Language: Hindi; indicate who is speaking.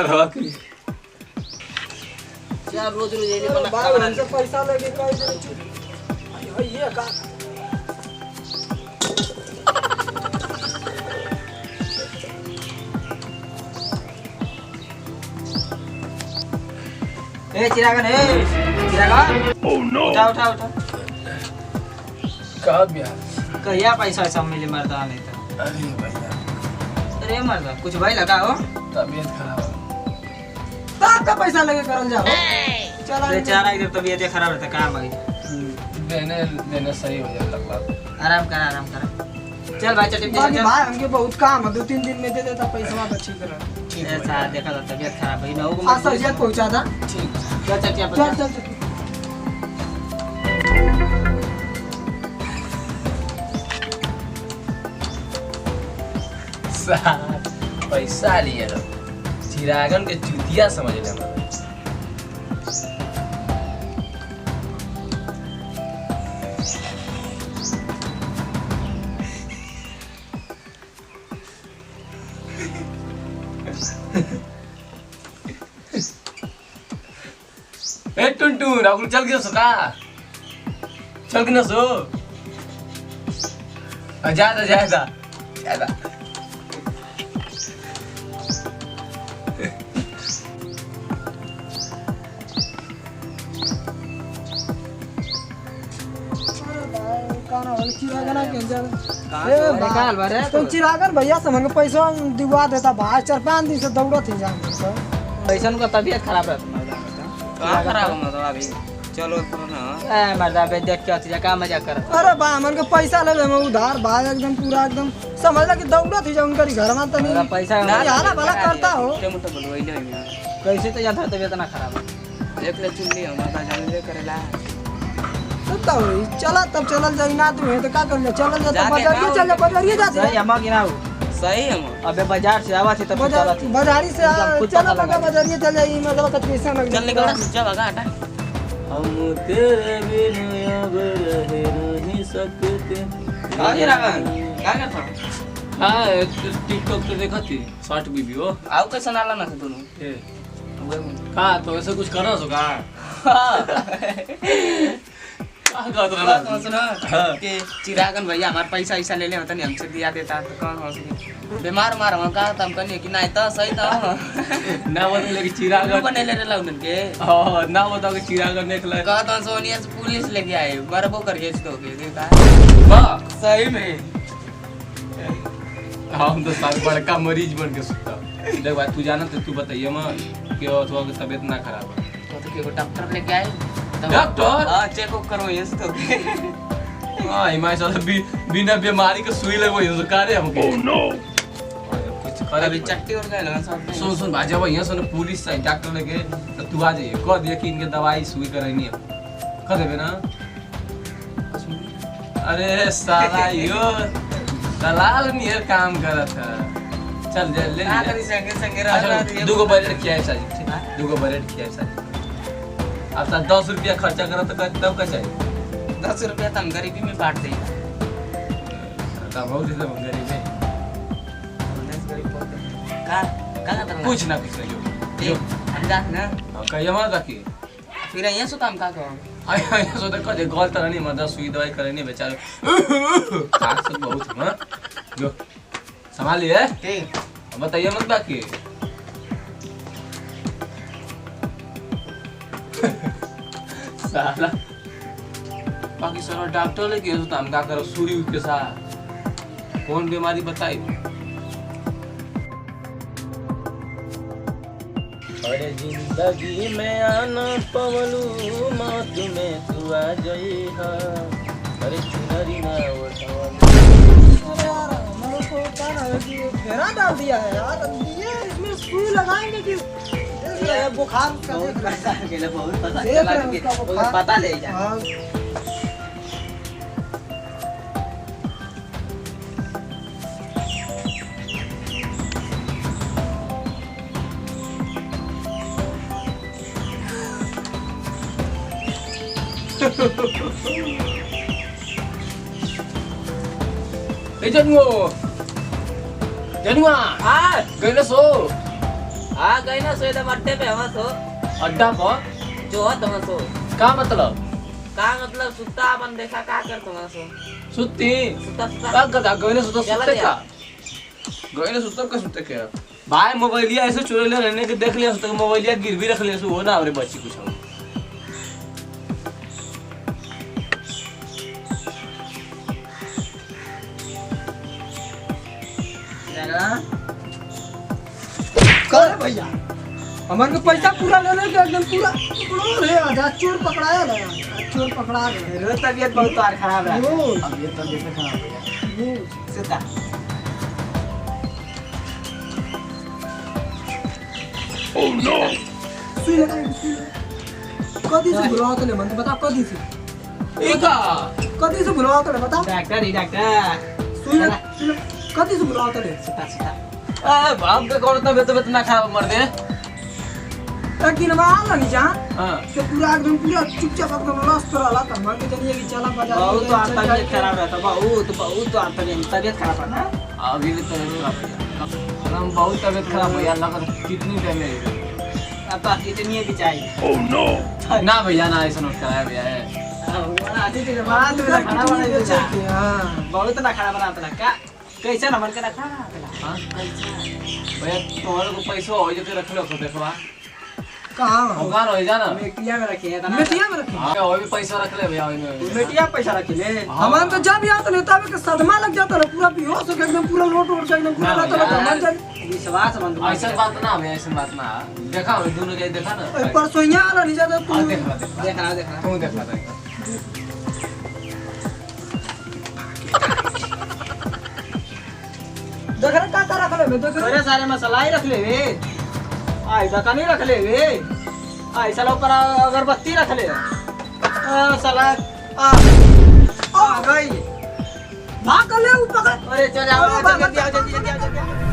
Speaker 1: रख
Speaker 2: यार रोज रोज ये
Speaker 3: भाई हमसे पैसा लेके कह दे ये का
Speaker 2: चिरागन ओह नो उठा उठा उठा
Speaker 1: का बिया
Speaker 2: कहिया पैसा सब मिले मर्दा नहीं था
Speaker 1: अरे भैया
Speaker 2: अरे मर्दा कुछ भाई लगा हो
Speaker 1: तबीयत खराब
Speaker 3: ताक का पैसा लेके करल जाओ चला
Speaker 2: बेचारा इधर तबीयत खराब रहता काम भाई
Speaker 1: देने देने सही हो जाए लगभग
Speaker 2: आराम कर चल भाई चल
Speaker 3: बाकी भाई हमके बहुत काम है 2-3 दिन में दे देता पैसा तो ठीक रहा
Speaker 2: ऐसा देखा था तबीयत खराब है ना वो
Speaker 3: आज सर पहुंचा था
Speaker 1: ठीक
Speaker 2: चल चल
Speaker 3: चल चल
Speaker 1: साथ पैसा लिए लो चिरागन के चुतिया समझ ले हमरा ए टुनटुन राहुल चल गया सका चल के ना सो ज्यादा ज्यादा ज्यादा
Speaker 3: चिरागन भैया से हमको पैसा दिवा देता भाई 4-5 दिन से दौड़त ही जान
Speaker 2: पैसा का तबीयत खराब रहता
Speaker 4: कहाँ खराब मतलब अभी चलो ना
Speaker 2: ए मर्दा बे देख के अथी का मजाक कर
Speaker 3: अरे भाई हमन के पैसा ले हम उधार भाई एकदम पूरा एकदम समझला कि दौड़त ही जा उनकर घर में तनी
Speaker 2: पैसा
Speaker 3: यारा भला करता हो
Speaker 4: मोटे बोलवाइले में
Speaker 2: कैसे तो ज्यादा तबीयत ना खराब है
Speaker 4: एक ले चुनली हम माता जाने करेला
Speaker 3: तो चला तब चलल जाई ना तू तो का कर ले चलल जा बाजारिए चल जा बाजारिए जा
Speaker 2: सही अम्मा गिनाओ
Speaker 4: सही हम
Speaker 2: अबे बाजार से आवा थी तब चला थी
Speaker 3: बाजारी से चला लगा बाजारिए चल जाई मतलब कत पैसा लग
Speaker 4: चल निकल जा भगा हटा
Speaker 1: हम तेरे बिना अब रह नहीं सकते
Speaker 4: आगे रागन क्या करता
Speaker 1: हाँ टिकटॉक पे देखा थी शॉर्ट वीडियो
Speaker 4: आओ कैसा नाला ना दोनों
Speaker 1: का तो ऐसे कुछ करो सो का
Speaker 4: सुनो कि चिरागन भैया हमारा पैसा ऐसा ले ले होता नहीं हमसे दिया देता तो कौन हो सके बीमार मार हम कहा था हम कहने कि नहीं तो सही था
Speaker 1: ना बोले कि चिरागन
Speaker 4: बने ले रहा उनके के
Speaker 1: हां ना बताओ कि चिरागन निकला
Speaker 4: कहा था सोनिया से पुलिस लेके आए मरबो करके इसको के देखा
Speaker 1: वाह
Speaker 4: सही में
Speaker 1: हम तो साल बड़का मरीज बन के सुता देख भाई तू जाना तो तू बताइए मां कि अथवा की तबीयत ना खराब है
Speaker 4: तो के डॉक्टर लेके आए
Speaker 1: डॉक्टर
Speaker 4: हां चेकअप करो ये तो
Speaker 1: हां हिमाय साल बिना बीमारी के सुई लगो ये करे हमको ओह नो कुछ करे
Speaker 4: अभी चट्टी और गए ना सब
Speaker 1: सुन भाई जब यहाँ से पुलिस से डॉक्टर लेके तो तू आ जाइए कह दिए कि इनके दवाई सुई करनी है कह देबे ना अरे साला यो दलाल नहीं काम करत है चल जा ले
Speaker 4: आ करी संगे संगे रहा
Speaker 1: दूगो बजट किया है साजी ठीक है दूगो बजट किया है साजी अब तक 10 रुपया खर्चा करो तो तब का चाहिए
Speaker 4: 10 रुपया तो हम गरीबी में बांट दें
Speaker 1: का बहुत ही सब गरीब है
Speaker 4: का
Speaker 1: कुछ ना जो
Speaker 4: हम जा ना
Speaker 1: कहिए मत रखी
Speaker 4: फिर यहाँ से काम का कहो
Speaker 1: आया सो तो कहे गलत नहीं मतलब सुई दवाई करे नहीं बेचारे खास सब बहुत है जो संभालिए
Speaker 4: ठीक
Speaker 1: बताइए मत बाकी साला बाकी सारा डॉक्टर लेके तो हम का करो सुई के साथ कौन बीमारी बताई अरे जिंदगी में आना पवलू मौत में तू आ जाई हा अरे चुनरी ना उठावलू
Speaker 3: अरे यार मेरे को क्या है कि घेरा डाल दिया है यार ये इसमें सुई लगाएंगे कि ये बुखार का
Speaker 4: बहुत पता चला कि पता ले जा
Speaker 3: हाँ
Speaker 1: ए जनुआ जनुआ
Speaker 2: हां
Speaker 1: गइले सो
Speaker 2: हाँ गई ना सो एकदम अड्डे पे हवा सो
Speaker 1: अड्डा पर
Speaker 2: जो है तुम सो
Speaker 1: का मतलब
Speaker 2: का मतलब सुता अपन देखा का कर तुम सो
Speaker 1: सुत्ती
Speaker 2: सुता सुता
Speaker 1: का गदा गइने सुत्ता
Speaker 2: चला
Speaker 1: सुत्ते
Speaker 2: गया।
Speaker 1: का गइने सुत्ता का सुत्ते के भाई मोबाइलिया ऐसे चोरी ले रहने के देख लिया सुत्ता मोबाइलिया गिरवी रख लिया सो हो ना हमरे बच्ची कुछ हो
Speaker 3: करे भैया हमारे को पैसा पूरा ले ले के एकदम पूरा पकड़ो रे आधा चोर पकड़ाया ना चोर पकड़ा गए
Speaker 4: रोज तबीयत बहुत और खराब है
Speaker 3: रोज
Speaker 4: अब ये तबीयत खराब है
Speaker 3: रोज
Speaker 4: सीता
Speaker 3: सुई लगाएंगे, सुई लगाएंगे। कदी से बुलाओ तो ले मन बता कदी से
Speaker 1: एका
Speaker 3: कदी से बुलाओ तो ले बता
Speaker 4: डॉक्टर ही डॉक्टर
Speaker 3: सुई लगा कदी से बुलाओ तो ले
Speaker 4: सीता सीता
Speaker 1: ए बाप के कौन तबीयत ना खराब मर दे
Speaker 3: एक दिन में आला नहीं जा
Speaker 1: हां
Speaker 3: तो पूरा एकदम पूरा चुपचाप एकदम लस्त रहला त मन के जनिए कि चला बाजार
Speaker 4: बहुत तो और तबीयत खराब रहता बहुत और तबीयत खराब है ना
Speaker 1: अभी भी तबीयत खराब है हम बहुत तबीयत खराब है अल्लाह का कितनी डैमेज
Speaker 4: अब तो इतनी भी चाहिए
Speaker 1: ना भैया ना ऐसा नोट कराया भैया है
Speaker 4: आधी के बाद में खाना बना देता
Speaker 3: हां
Speaker 4: बहुत ना खाना बनाता का कैसे ना मन के रखा
Speaker 1: हां भैया तुम्हारे को पैसा हो जो के रख लो देखवा
Speaker 3: कहां
Speaker 1: होगा ना हो जाना
Speaker 4: मेटिया में रखे है
Speaker 3: मेटिया में रखे
Speaker 1: हां वो भी पैसा रख ले भैया इनमें
Speaker 4: मेटिया पैसा रखे ले
Speaker 3: हमारे तो जब याद नहीं तब के सदमा लग जाता है पूरा बेहोश हो के एकदम पूरा लोट उड़ के एकदम पूरा
Speaker 1: ना
Speaker 3: रहता है
Speaker 1: भैया।
Speaker 3: मन जाने
Speaker 4: विश्वास मन
Speaker 1: ऐसा बात ना भैया ऐसा बात ना देखा हम दोनों जाए देखा ना
Speaker 3: पर सोइया वाला नहीं जाता तू
Speaker 1: हाँ, देखा देखा
Speaker 4: देखना
Speaker 1: तू देखा देखा
Speaker 3: देख रहा का रख ले मैं देख रहा
Speaker 4: अरे सारे मसाला ही रख ले वे आई दका नहीं रख ले वे आई साला ऊपर अगरबत्ती रख ले साला आ गई
Speaker 3: भाग ले ऊपर
Speaker 4: अरे चल आओ जल्दी आओ जल्दी आओ जल्दी आओ